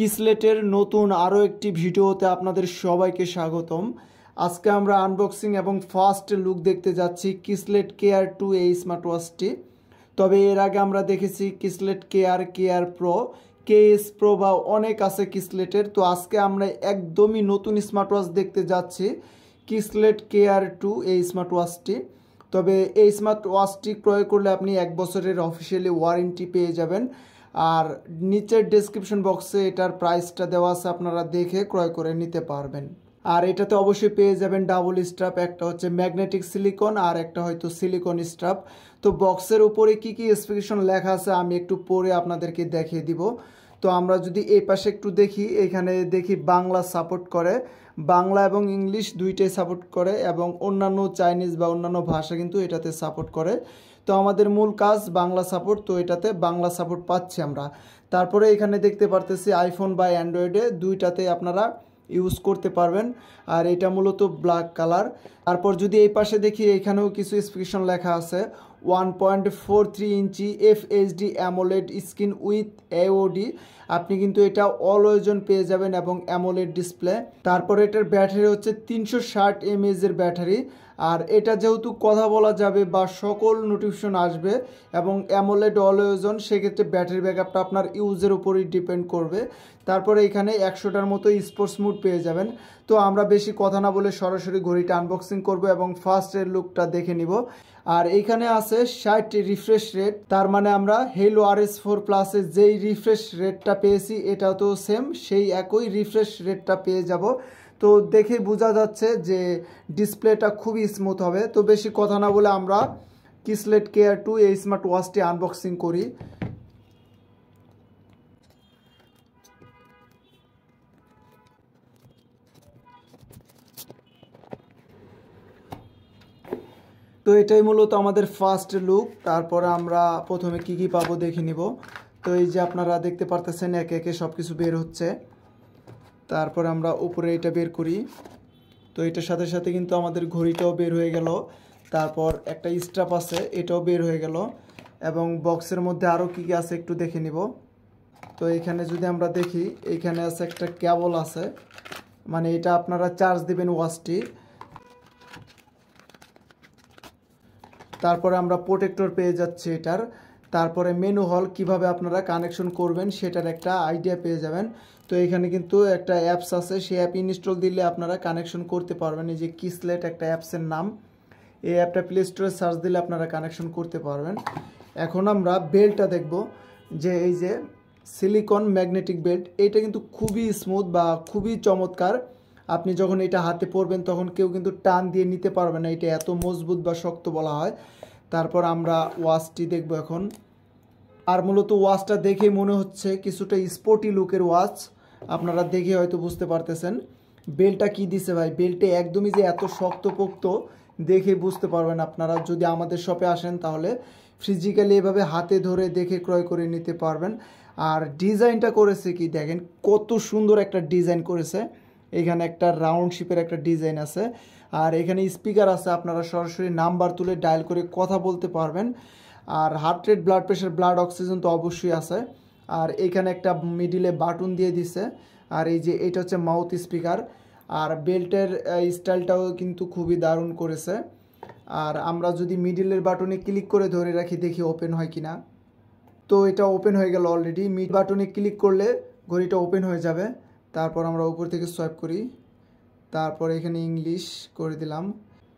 কিসলেটের নতুন আরও একটি ভিডিওতে আপনাদের সবাইকে স্বাগতম। আজকে আমরা আনবক্সিং এবং ফার্স্ট লুক দেখতে যাচ্ছি কিসলেট KR2 এই স্মার্টওয়াচটি। তবে এর আগে আমরা দেখেছি কিসলেট KR প্রো, KS প্রো বা অনেক আছে কিসলেটের। তো আজকে আমরা একদমই নতুন স্মার্টওয়াচ দেখতে যাচ্ছি, কিসলেট KR2 এই স্মার্টওয়াচটি। তবে এই স্মার্টওয়াচটি ক্রয় করলে আপনি 1 বছরের অফিসিয়ালি ওয়ারেন্টি পেয়ে যাবেন। আর নিচের ডেসক্রিপশন বক্সে এটার প্রাইসটা দেওয়া আছে, আপনারা দেখে ক্রয় করে নিতে পারবেন। আর এটাতে অবশ্যই পেয়ে যাবেন ডাবল স্ট্র্যাপ, একটা হচ্ছে ম্যাগনেটিক সিলিকন আর একটা হয়তো সিলিকন স্ট্র্যাপ। তো বক্সের উপরে কি কি স্পেসিফিকেশন লেখা আছে আমি একটু পরে আপনাদেরকে দেখিয়ে দিব। তো আমরা যদি এই পাশে একটু দেখি, এখানে দেখি বাংলা সাপোর্ট করে, বাংলা এবং ইংলিশ দুইটাই সাপোর্ট করে এবং অন্যান্য চাইনিজ বা অন্যান্য ভাষা কিন্তু এটাতে সাপোর্ট করে। তো আমাদের মূল কাজ বাংলা সাপোর্ট, তো এটাতে বাংলা সাপোর্ট পাচ্ছি আমরা। তারপরে এখানে দেখতে পারতেছি আইফোন বা অ্যান্ড্রয়েডে দুইটাতে আপনারা ইউজ করতে পারবেন। আর এটা মূলত ব্ল্যাক কালার। তারপর যদি এই পাশে দেখি, এখানেও কিছু স্পেসিফিকেশন লেখা আছে। 1.43 ইঞ্চি FHD AMOLED screen with AOD, আপনি কিন্তু এটা অলওয়েজ অন পেয়ে যাবেন এবং AMOLED ডিসপ্লে। তারপর এটার ব্যাটারি হচ্ছে 360 mAh এর ব্যাটারি। আর এটা যেহেতু কথা বলা যাবে বা সকল নোটিফিকেশন আসবে এবং AMOLED অলওয়েজ অন, সেক্ষেত্রে ব্যাটারি ব্যাকআপটা আপনার ইউজের উপরই ডিপেন্ড করবে। তারপরে এখানে 100টার মতো স্পোর্টস মুড পেয়ে যাবেন। তো আমরা বেশি কথা না বলে সরাসরি ঘড়িটা আনবক্সিং করব এবং ফার্স্টের লুকটা দেখে নিব। আর এইখানে আছে 60 রিফ্রেশ রেট, তার মানে আমরা Haylou RS4 প্লাসের যেই রিফ্রেশ রেটটা পেয়েছি এটাও তো সেম, সেই একই রিফ্রেশ রেটটা পেয়ে যাব। তো দেখে বোঝা যাচ্ছে যে ডিসপ্লেটা খুবই স্মুথ হবে। তো বেশি কথা না বলে আমরা কিসলেট KR2 এই স্মার্ট ওয়াচটি আনবক্সিং করি। তো এটাই মূলত আমাদের ফার্স্ট লুক। তারপরে আমরা প্রথমে কি কি পাবো দেখে নিব। তো এই যে আপনারা দেখতে পারতেছেন একে একে সব কিছু বের হচ্ছে। তারপরে আমরা উপরে এটা বের করি। তো এটার সাথে সাথে কিন্তু আমাদের ঘড়িটাও বের হয়ে গেল। তারপর একটা স্ট্র্যাপ আছে, এটাও বের হয়ে গেল। এবং বক্সের মধ্যে আরও কী কী আছে একটু দেখে নিব। তো এখানে যদি আমরা দেখি, এইখানে আছে একটা কেবল আছে, মানে এটা আপনারা চার্জ দিবেন ওয়াচটি। তারপরে আমরা প্রোটেক্টর পেয়ে যাচ্ছি এটার। তারপরে মেনু হল, কিভাবে আপনারা কানেকশন করবেন সেটার একটা আইডিয়া পেয়ে যাবেন। তো এখানে কিন্তু একটা অ্যাপস আছে, সেই অ্যাপ ইনস্টল দিলে আপনারা কানেকশন করতে পারবেন। এই যে কিসলেট একটা অ্যাপসের নাম, এই অ্যাপটা প্লে স্টোরে সার্চ দিলে আপনারা কানেকশন করতে পারবেন। এখন আমরা বেল্টটা দেখব, যে এই যে সিলিকন ম্যাগনেটিক বেল্ট, এটা কিন্তু খুবই স্মুথ বা খুবই চমৎকার। আপনি যখন এটা হাতে পরবেন তখন কেউ কিন্তু টান দিয়ে নিতে পারবে না, এটা এত মজবুত বা শক্ত বলা হয়। তারপর আমরা ওয়াচটি দেখব এখন। আর মূলত ওয়াচটা দেখে মনে হচ্ছে কিছুটা স্পোর্টি লুকের ওয়াচ, আপনারা দেখে হয়তো বুঝতে পারতেছেন। বেল্টটা কি দিছে ভাই, বেল্টে একদমই যে এত শক্তপোক্ত দেখে বুঝতে পারবেন আপনারা। যদি আমাদের শপে আসেন তাহলে ফিজিক্যালি এভাবে হাতে ধরে দেখে ক্রয় করে নিতে পারবেন। আর ডিজাইনটা করেছে কি দেখেন, কত সুন্দর একটা ডিজাইন করেছে। এখানে একটা রাউন্ড শেপের একটা ডিজাইন আছে। আর এখানে স্পিকার আছে, আপনারা সরাসরি নাম্বার তুলে ডায়াল করে কথা বলতে পারবেন। আর heart rate, blood pressure, blood oxygen তো অবশ্যই আছে। আর এখানে একটা মিডিলে বাটন দিয়ে দিছে। আর এই যে এটা হচ্ছে মাউথ স্পিকার। আর বেল্টের স্টাইলটাও কিন্তু খুবই দারুণ করেছে। আর আমরা যদি মিডিলের বাটনে ক্লিক করে ধরে রাখি, দেখি ওপেন হয় কিনা। তো এটা ওপেন হয়ে গেল অলরেডি। মিড বাটনে ক্লিক করলে ঘড়িটা ওপেন হয়ে যাবে। তারপর আমরা উপর থেকে সোয়াইপ করি, তারপর এখানে ইংলিশ করে দিলাম।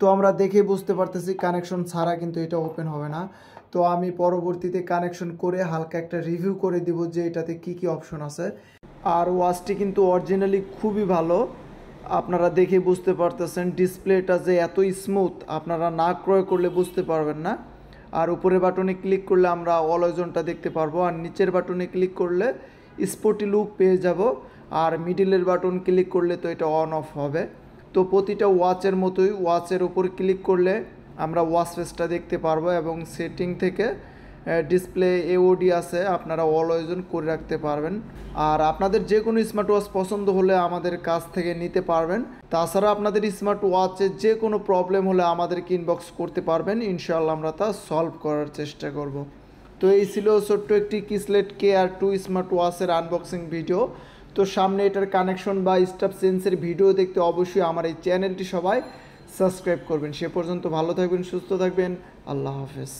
তো আমরা দেখে বুঝতে পারতেছি কানেকশন ছাড়া কিন্তু এটা ওপেন হবে না। তো আমি পরবর্তীতে কানেকশন করে হালকা একটা রিভিউ করে দিব যে এটাতে কি কি অপশন আছে। আর ওয়াচটি কিন্তু অরিজিনালি খুবই ভালো, আপনারা দেখে বুঝতে পারতেছেন। ডিসপ্লেটা যে এত স্মুথ, আপনারা না ক্রয় করলে বুঝতে পারবেন না। আর উপরের বাটনে ক্লিক করলে আমরা অলওয়েজ অনটা দেখতে পারবো, আর নিচের বাটনে ক্লিক করলে স্পোর্টি লুক পেয়ে যাব। আর মিডিলের বাটন ক্লিক করলে তো এটা অন অফ হবে। তো প্রতিটা ওয়াচের মতোই ওয়াচের উপর ক্লিক করলে আমরা ওয়াচ ফেসটা দেখতে পারবো এবং সেটিং থেকে ডিসপ্লে AOD আছে, আপনারা অলওয়েজ অন করে রাখতে পারবেন। আর আপনাদের যে কোনো স্মার্ট ওয়াচ পছন্দ হলে আমাদের কাছ থেকে নিতে পারবেন। তাছাড়া আপনাদের স্মার্ট ওয়াচে যে কোনো প্রবলেম হলে আমাদেরকে ইনবক্স করতে পারবেন, ইনশাআল্লাহ আমরা তা সলভ করার চেষ্টা করব। তো এই ছিল ছোট্ট একটি কিসলেট KR2 স্মার্ট ওয়াচের আনবক্সিং ভিডিও। তো সামনে এটার কানেকশন বা স্টাফ চেঞ্জের ভিডিও দেখতে অবশ্যই আমার এই চ্যানেলটি সবাই সাবস্ক্রাইব করবেন। সে পর্যন্ত ভালো থাকবেন, সুস্থ থাকবেন, আল্লাহ হাফেজ।